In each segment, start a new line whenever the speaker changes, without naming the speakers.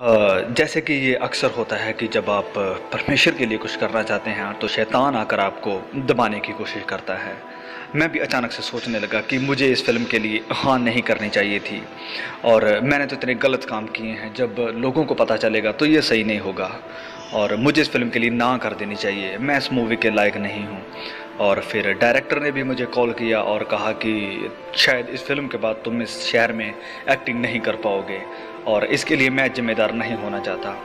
जैसे कि ये अक्सर होता है कि जब आप परमेश्वर के लिए कुछ करना चाहते हैं तो शैतान आकर आपको दबाने की कोशिश करता है। मैं भी अचानक से सोचने लगा कि मुझे इस फ़िल्म के लिए हाँ नहीं करनी चाहिए थी और मैंने तो इतने गलत काम किए हैं, जब लोगों को पता चलेगा तो ये सही नहीं होगा और मुझे इस फ़िल्म के लिए ना कर देनी चाहिए, मैं इस मूवी के लायक नहीं हूँ। और फिर डायरेक्टर ने भी मुझे कॉल किया और कहा कि शायद इस फिल्म के बाद तुम इस शहर में एक्टिंग नहीं कर पाओगे और इसके लिए मैं जिम्मेदार नहीं होना चाहता।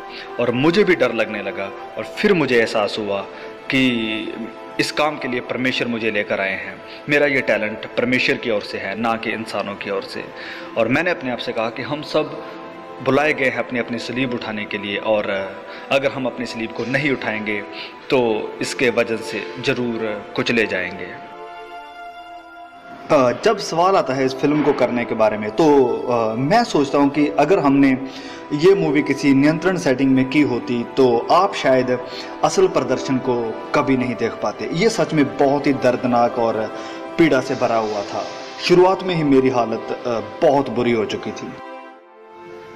और मुझे भी डर लगने लगा और फिर मुझे एहसास हुआ कि इस काम के लिए परमेश्वर मुझे लेकर आए हैं। मेरा ये टैलेंट परमेश्वर की ओर से है, ना कि इंसानों की ओर से। और मैंने अपने आप से कहा कि हम सब बुलाए गए हैं अपनी अपनी सलीब उठाने के लिए, और अगर हम अपनी सलीब को नहीं उठाएंगे तो इसके वजह से ज़रूर कुचले जाएंगे। जब सवाल आता है इस फिल्म को करने के बारे में तो मैं सोचता हूँ कि अगर हमने ये मूवी किसी नियंत्रण सेटिंग में की होती तो आप शायद असल प्रदर्शन को कभी नहीं देख पाते। ये सच में बहुत ही दर्दनाक और पीड़ा से भरा हुआ था। शुरुआत में ही मेरी हालत बहुत बुरी हो चुकी थी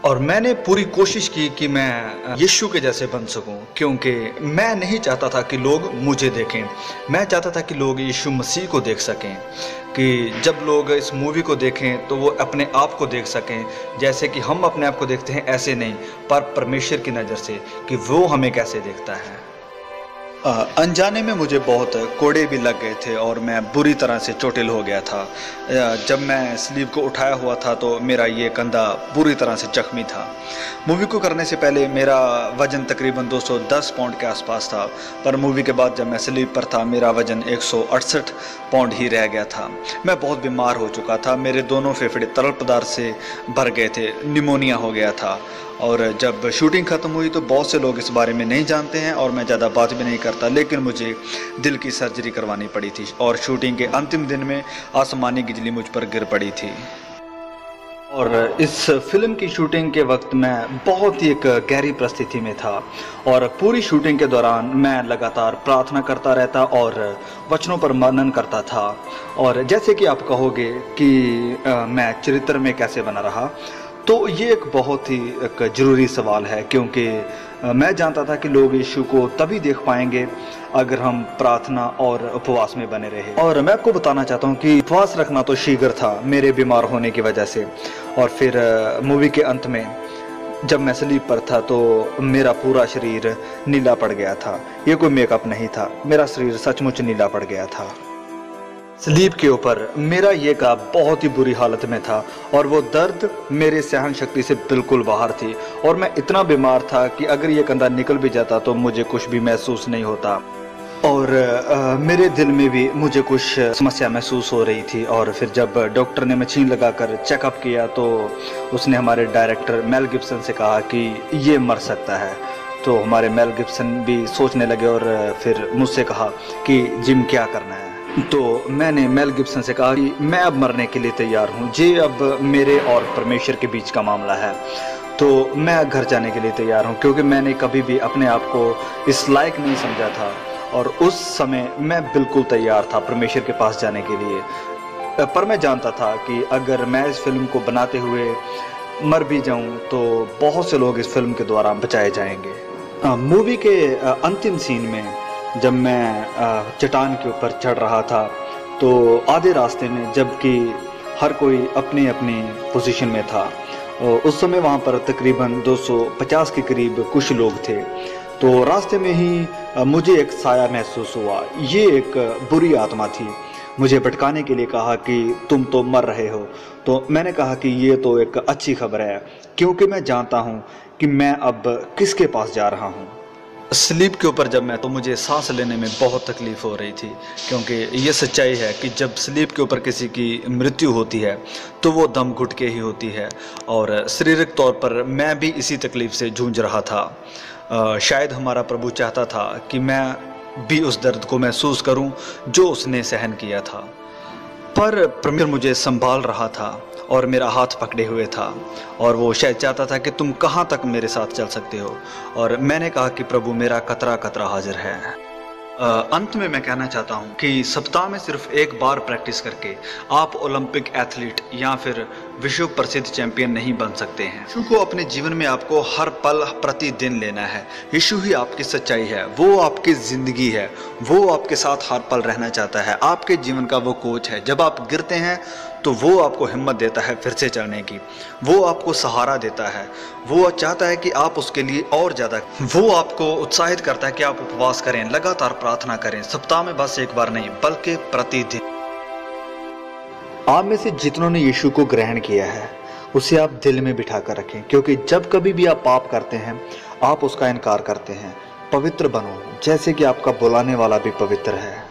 और मैंने पूरी कोशिश की कि मैं यीशु के जैसे बन सकूं, क्योंकि मैं नहीं चाहता था कि लोग मुझे देखें। मैं चाहता था कि लोग यीशु मसीह को देख सकें, कि जब लोग इस मूवी को देखें तो वो अपने आप को देख सकें जैसे कि हम अपने आप को देखते हैं, ऐसे नहीं पर परमेश्वर की नज़र से कि वो हमें कैसे देखता है। अनजाने में मुझे बहुत कोड़े भी लग गए थे और मैं बुरी तरह से चोटिल हो गया था। जब मैं स्लीव को उठाया हुआ था तो मेरा ये कंधा पूरी तरह से जख्मी था। मूवी को करने से पहले मेरा वज़न तकरीबन 210 पाउंड के आसपास था, पर मूवी के बाद जब मैं स्लीव पर था मेरा वज़न 168 पाउंड ही रह गया था। मैं बहुत बीमार हो चुका था, मेरे दोनों फेफड़े तरल पदार्थ से भर गए थे, निमोनिया हो गया था। और जब शूटिंग ख़त्म हुई तो बहुत से लोग इस बारे में नहीं जानते हैं और मैं ज़्यादा बात भी नहीं करता, लेकिन मुझे दिल की सर्जरी करवानी पड़ी थी और शूटिंग के अंतिम दिन में आसमानी बिजली मुझ पर गिर पड़ी थी। और इस फिल्म की शूटिंग के वक्त मैं बहुत ही एक गहरी परिस्थिति में था और पूरी शूटिंग के दौरान मैं लगातार प्रार्थना करता रहता और वचनों पर मनन करता था। और जैसे कि आप कहोगे कि मैं चरित्र में कैसे बना रहा, तो ये एक बहुत ही एक ज़रूरी सवाल है, क्योंकि मैं जानता था कि लोग यीशु को तभी देख पाएंगे अगर हम प्रार्थना और उपवास में बने रहे। और मैं आपको बताना चाहता हूँ कि उपवास रखना तो शीघ्र था मेरे बीमार होने की वजह से। और फिर मूवी के अंत में जब मैं स्लीप पर था तो मेरा पूरा शरीर नीला पड़ गया था। ये कोई मेकअप नहीं था, मेरा शरीर सचमुच नीला पड़ गया था। स्लीप के ऊपर मेरा ये का बहुत ही बुरी हालत में था और वो दर्द मेरे सहन शक्ति से बिल्कुल बाहर थी और मैं इतना बीमार था कि अगर ये कंधा निकल भी जाता तो मुझे कुछ भी महसूस नहीं होता। और मेरे दिल में भी मुझे कुछ समस्या महसूस हो रही थी। और फिर जब डॉक्टर ने मशीन लगाकर चेकअप किया तो उसने हमारे डायरेक्टर मेल गिब्सन से कहा कि ये मर सकता है। तो हमारे मेल गिब्सन भी सोचने लगे और फिर मुझसे कहा कि जिम क्या करना है। तो मैंने मेल गिब्सन से कहा कि मैं अब मरने के लिए तैयार हूँ, ये अब मेरे और परमेश्वर के बीच का मामला है, तो मैं घर जाने के लिए तैयार हूँ, क्योंकि मैंने कभी भी अपने आप को इस लायक नहीं समझा था और उस समय मैं बिल्कुल तैयार था परमेश्वर के पास जाने के लिए। पर मैं जानता था कि अगर मैं इस फिल्म को बनाते हुए मर भी जाऊँ तो बहुत से लोग इस फिल्म के द्वारा बचाए जाएंगे। मूवी के अंतिम सीन में जब मैं चट्टान के ऊपर चढ़ रहा था तो आधे रास्ते में, जबकि हर कोई अपनी अपनी पोजीशन में था, उस समय वहाँ पर तकरीबन 250 के करीब कुछ लोग थे। तो रास्ते में ही मुझे एक साया महसूस हुआ। ये एक बुरी आत्मा थी, मुझे भटकाने के लिए कहा कि तुम तो मर रहे हो। तो मैंने कहा कि ये तो एक अच्छी खबर है, क्योंकि मैं जानता हूँ कि मैं अब किसके पास जा रहा हूँ। स्लीप के ऊपर जब मैं तो मुझे सांस लेने में बहुत तकलीफ़ हो रही थी, क्योंकि ये सच्चाई है कि जब स्लीप के ऊपर किसी की मृत्यु होती है तो वो दम घुट के ही होती है और शारीरिक तौर पर मैं भी इसी तकलीफ़ से जूझ रहा था। शायद हमारा प्रभु चाहता था कि मैं भी उस दर्द को महसूस करूं जो उसने सहन किया था, पर परमेश्वर मुझे संभाल रहा था और मेरा हाथ पकड़े हुए था और वो शायद चाहता था कि तुम कहाँ तक मेरे साथ चल सकते हो। और मैंने कहा कि प्रभु मेरा कतरा कतरा हाजिर है। अंत में मैं कहना चाहता हूँ कि सप्ताह में सिर्फ एक बार प्रैक्टिस करके आप ओलंपिक एथलीट या फिर विश्व प्रसिद्ध चैंपियन नहीं बन सकते हैं। यीशु को अपने जीवन में आपको हर पल प्रतिदिन लेना है। यीशु ही आपकी सच्चाई है, वो आपकी जिंदगी है, वो आपके साथ हर पल रहना चाहता है, आपके जीवन का वो कोच है। जब आप गिरते हैं तो वो आपको हिम्मत देता है फिर से चलने की, वो आपको सहारा देता है, वो चाहता है कि आप उसके लिए और ज़्यादा, वो आपको उत्साहित करता है कि आप उपवास करें, लगातार प्रार्थना करें, सप्ताह में बस एक बार नहीं बल्कि प्रतिदिन। आप में से जितनों ने यीशु को ग्रहण किया है उसे आप दिल में बिठा कर रखें, क्योंकि जब कभी भी आप पाप करते हैं आप उसका इनकार करते हैं। पवित्र बनो जैसे कि आपका बुलाने वाला भी पवित्र है।